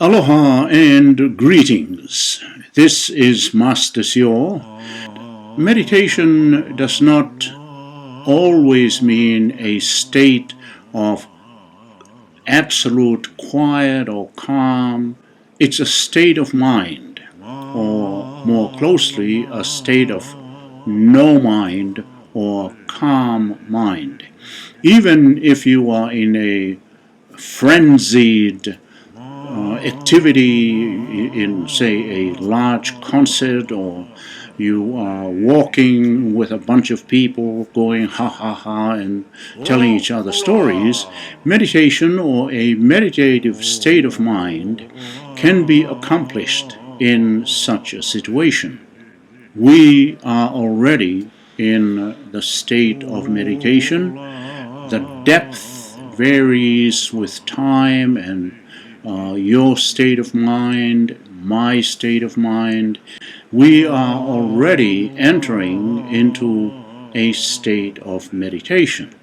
Aloha and greetings. This is Master Sio. Meditation does not always mean a state of absolute quiet or calm. It's a state of mind, or more closely, a state of no mind or calm mind. Even if you are in a frenzied activity in, say, a large concert, or you are walking with a bunch of people going ha ha ha and telling each other stories, meditation or a meditative state of mind can be accomplished in such a situation. We are already in the state of meditation. The depth varies with time and your state of mind, my state of mind. We are already entering into a state of meditation.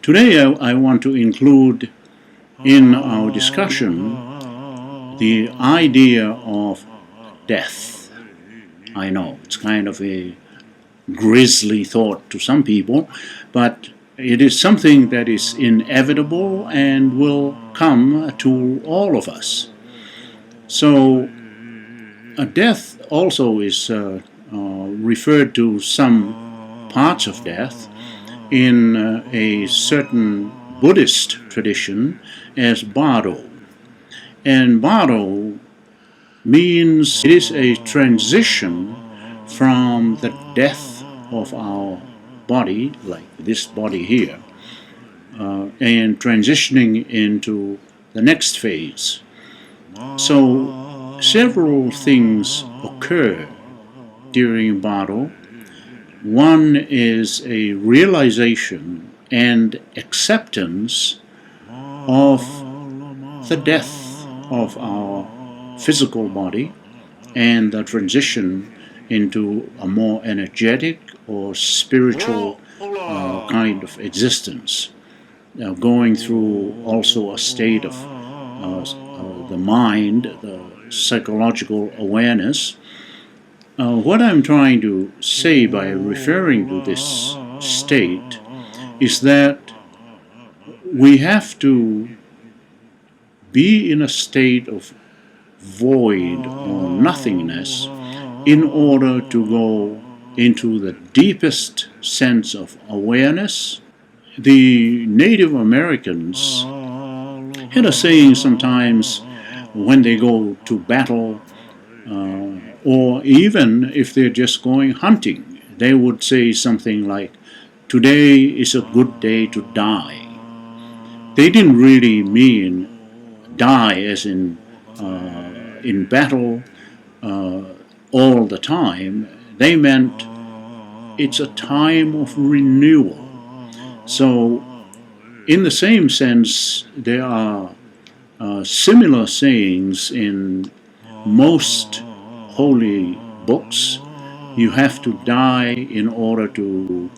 Today I want to include in our discussion the idea of death. I know it's kind of a grisly thought to some people, but it is something that is inevitable and will come to all of us. So, death also is referred to some parts of death in a certain Buddhist tradition as bardo. And bardo means it is a transition from the death of our body, like this body here, and transitioning into the next phase. So several things occur during bardo. One is a realization and acceptance of the death of our physical body and the transition into a more energetic or spiritual kind of existence, going through also a state of the mind, the psychological awareness. What I'm trying to say by referring to this state is that we have to be in a state of void or nothingness in order to go into the deepest sense of awareness. The Native Americans had a saying sometimes when they go to battle, or even if they're just going hunting, they would say something like, "Today is a good day to die." They didn't really mean die as in battle all the time. They meant it's a time of renewal. So in the same sense, there are similar sayings in most holy books. You have to die in order to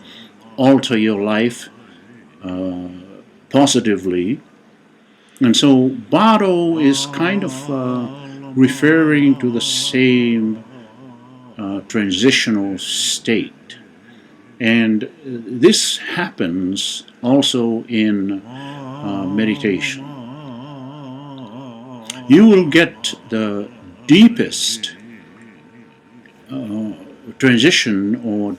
alter your life positively. And so bardo is kind of referring to the same transitional state. And this happens also in meditation. You will get the deepest transition or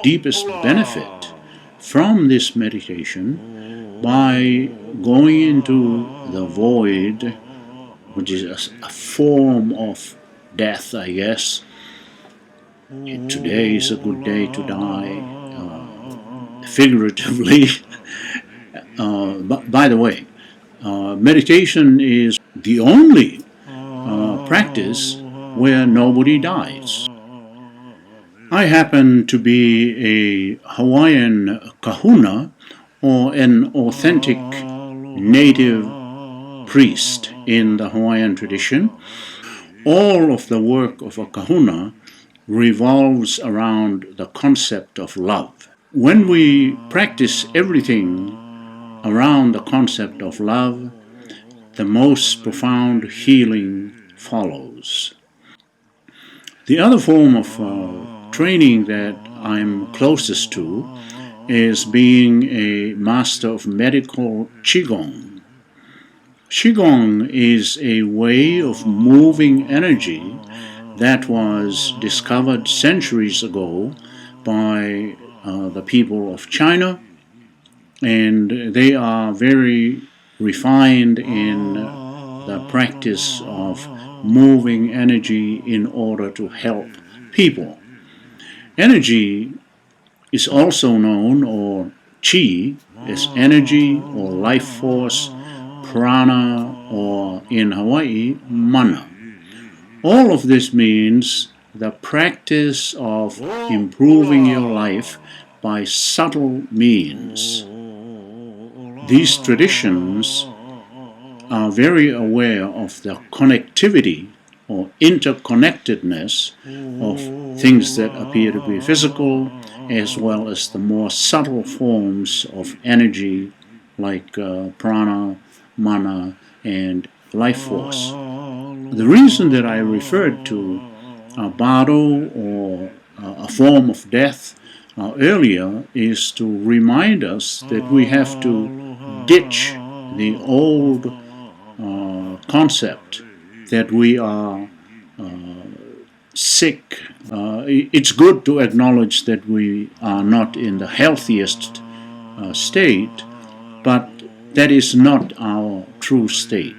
deepest benefit from this meditation by going into the void, which is a form of death, I guess. Today is a good day to die, figuratively. By the way, meditation is the only practice where nobody dies. I happen to be a Hawaiian Kahuna, or an authentic native priest in the Hawaiian tradition. All of the work of a kahuna revolves around the concept of love. When we practice everything around the concept of love, the most profound healing follows. The other form of training that I'm closest to is being a master of medical QiGong. QiGong is a way of moving energy that was discovered centuries ago by the people of China, and they are very refined in the practice of moving energy in order to help people. Energy is also known, or Qi, as energy or life force, prana, or in Hawaii, mana. All of this means the practice of improving your life by subtle means. These traditions are very aware of the connectivity or interconnectedness of things that appear to be physical, as well as the more subtle forms of energy like prana, mana, and life force. The reason that I referred to bardo, or a form of death, earlier is to remind us that we have to ditch the old concept that we are sick. It's good to acknowledge that we are not in the healthiest state, but that is not our true state.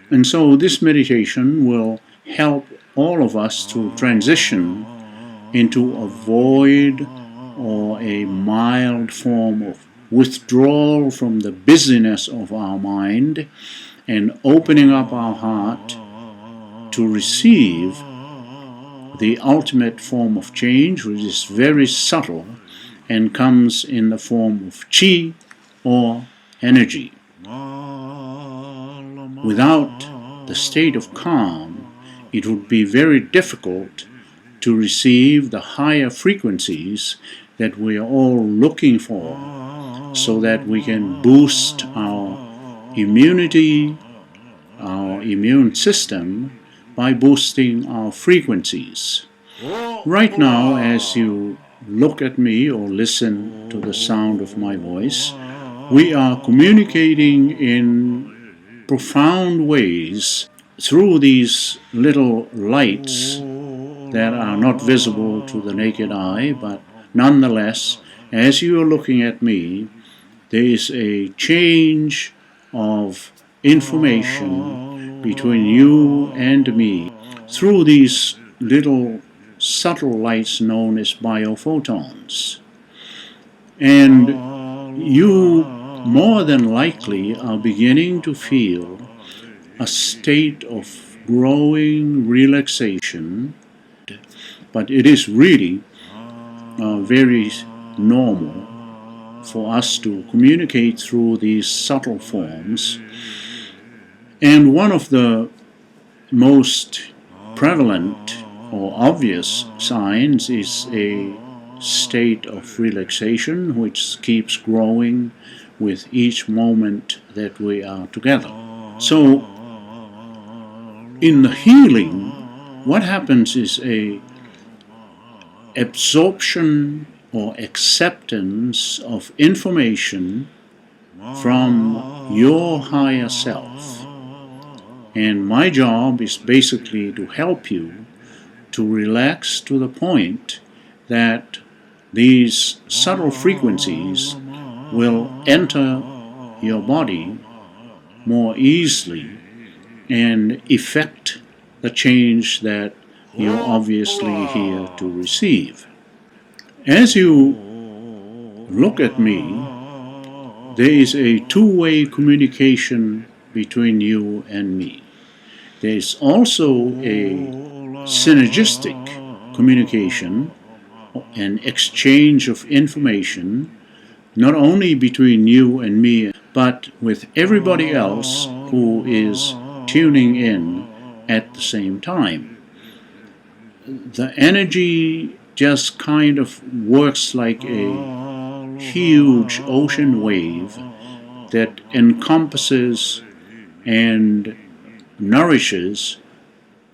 And so this meditation will help all of us to transition into a void or a mild form of withdrawal from the busyness of our mind and opening up our heart to receive the ultimate form of change, which is very subtle and comes in the form of Qi or energy. Without the state of calm, it would be very difficult to receive the higher frequencies that we are all looking for, so that we can boost our immunity, our immune system, by boosting our frequencies. Right now, as you look at me or listen to the sound of my voice, we are communicating in profound ways through these little lights that are not visible to the naked eye, but nonetheless, as you are looking at me, there is a change of information between you and me through these little subtle lights known as biophotons. And you more than likely are beginning to feel a state of growing relaxation, but it is really very normal for us to communicate through these subtle forms. And one of the most prevalent or obvious signs is a state of relaxation which keeps growing with each moment that we are together. So, in the healing, what happens is a absorption or acceptance of information from your higher self. And my job is basically to help you to relax to the point that these subtle frequencies will enter your body more easily and effect the change that you're obviously here to receive. As you look at me, there is a two-way communication between you and me. There is also a synergistic communication, an exchange of information, not only between you and me, but with everybody else who is tuning in at the same time. The energy just kind of works like a huge ocean wave that encompasses and nourishes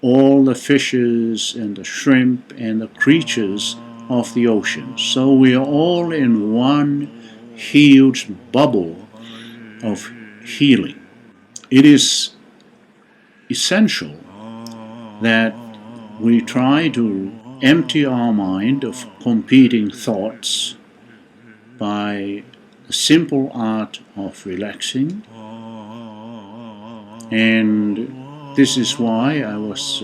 all the fishes and the shrimp and the creatures of the ocean. So we are all in one huge bubble of healing. It is essential that we try to empty our mind of competing thoughts by the simple art of relaxing. And this is why I was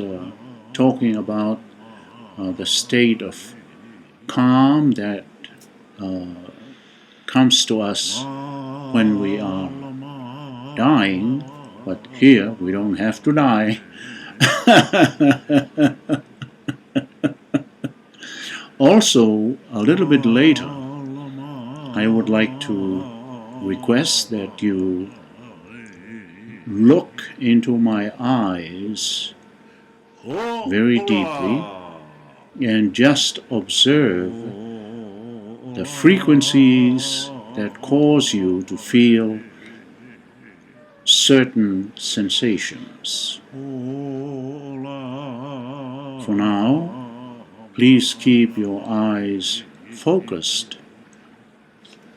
talking about the state of calm that comes to us when we are dying, but here we don't have to die. Also, a little bit later, I would like to request that you look into my eyes very deeply and just observe the frequencies that cause you to feel certain sensations. For now, please keep your eyes focused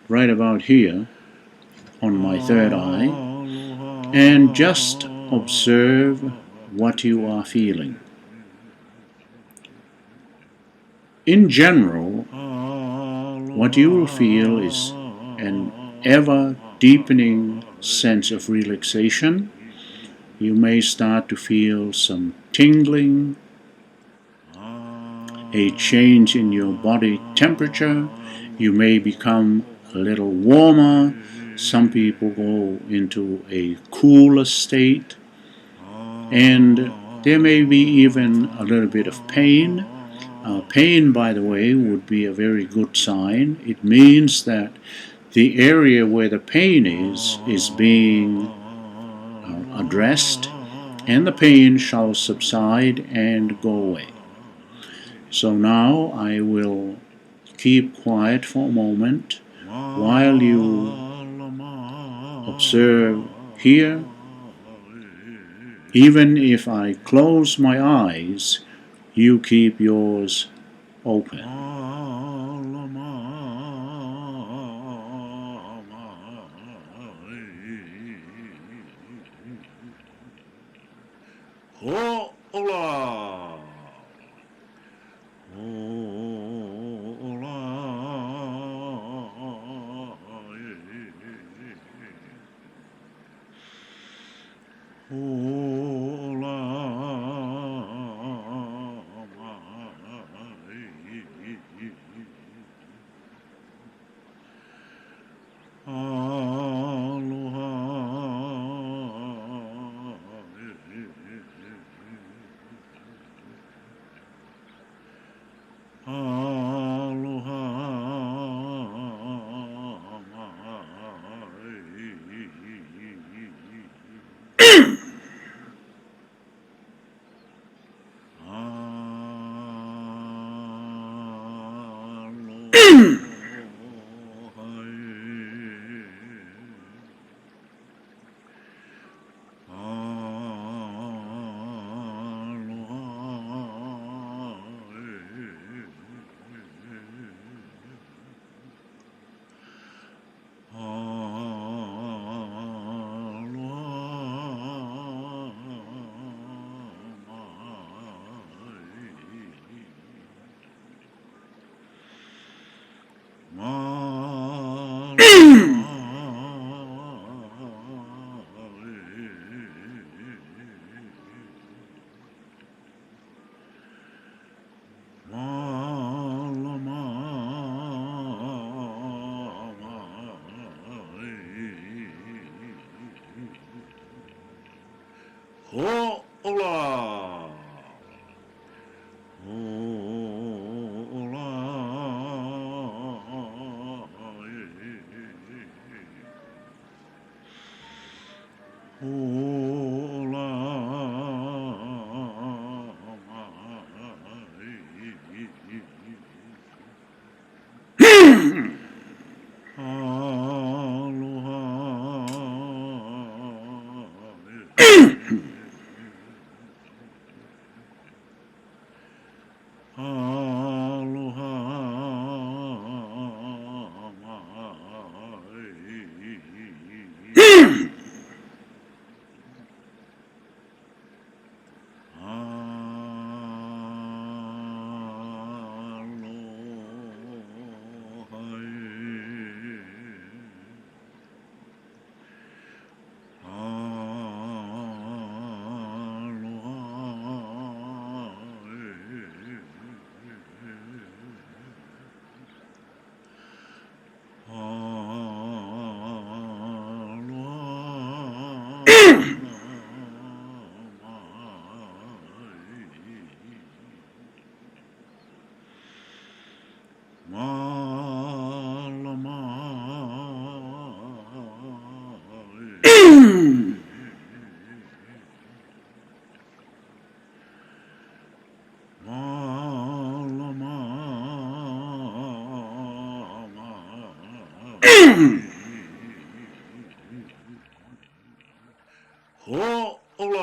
right about here on my third eye and just observe what you are feeling. In general, what you will feel is an ever deepening sense of relaxation. You may start to feel some tingling, a change in your body temperature. You may become a little warmer. Some people go into a cooler state. And there may be even a little bit of pain. Pain, by the way, would be a very good sign. It means that the area where the pain is being addressed, and the pain shall subside and go away. So now I will keep quiet for a moment while you observe here. Even if I close my eyes, you keep yours open. Ho'ola.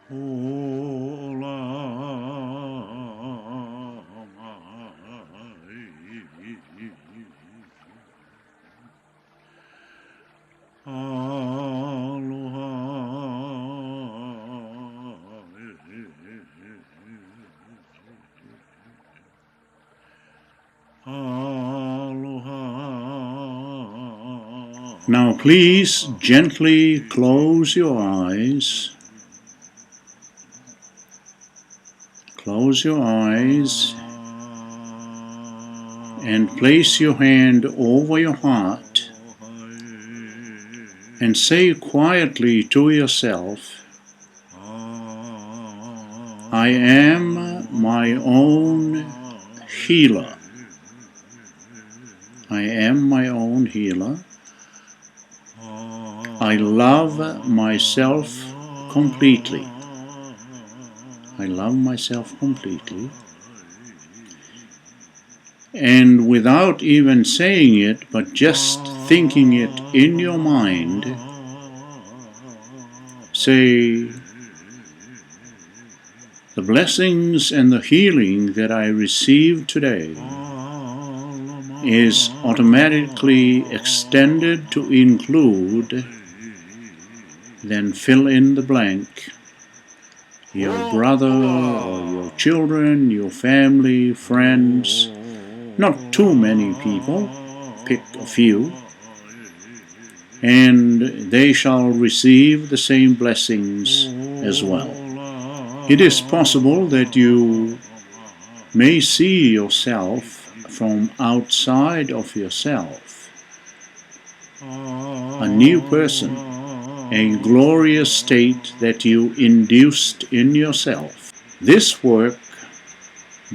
Ho'ola. Now please gently close your eyes. Close your eyes and place your hand over your heart and say quietly to yourself, I am my own healer. I am my own healer. I love myself completely. I love myself completely. And without even saying it, but just thinking it in your mind, say, the blessings and the healing that I receive today is automatically extended to include, then fill in the blank, your brother or your children, your family, friends, not too many people, pick a few, and they shall receive the same blessings as well. It is possible that you may see yourself from outside of yourself, a new person, a glorious state that you induced in yourself. This work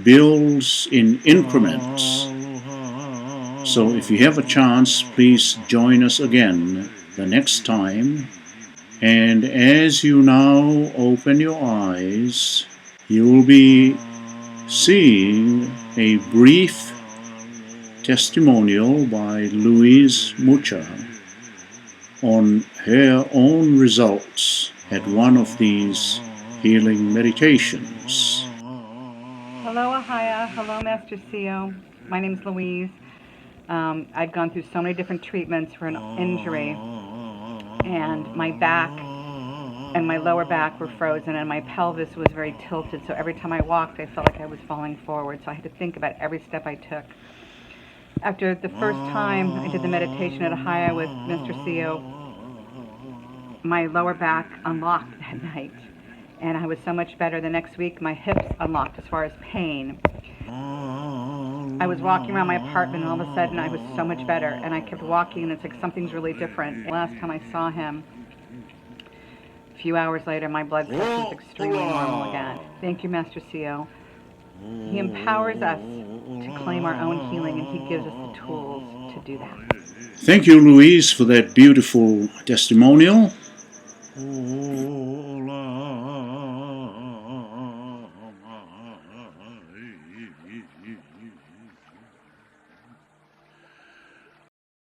builds in increments. So if you have a chance, please join us again the next time. And as you now open your eyes, you will be seeing a brief testimonial by Louise Mucha on her own results at one of these healing meditations. Hello, Ahaya. Hello, Master Sio. My name is Louise. I've gone through so many different treatments for an injury, and my back and my lower back were frozen, and my pelvis was very tilted. So every time I walked, I felt like I was falling forward. So I had to think about every step I took. After the first time I did the meditation at Ahaya with Master Sio, my lower back unlocked that night, and I was so much better. The next week, my hips unlocked as far as pain. I was walking around my apartment, and all of a sudden I was so much better, and I kept walking, and it's like something's really different. Last time I saw him, a few hours later, my blood pressure was extremely normal again. Thank you, Master Sio. He empowers us to claim our own healing, and he gives us the tools to do that. Thank you, Louise, for that beautiful testimonial.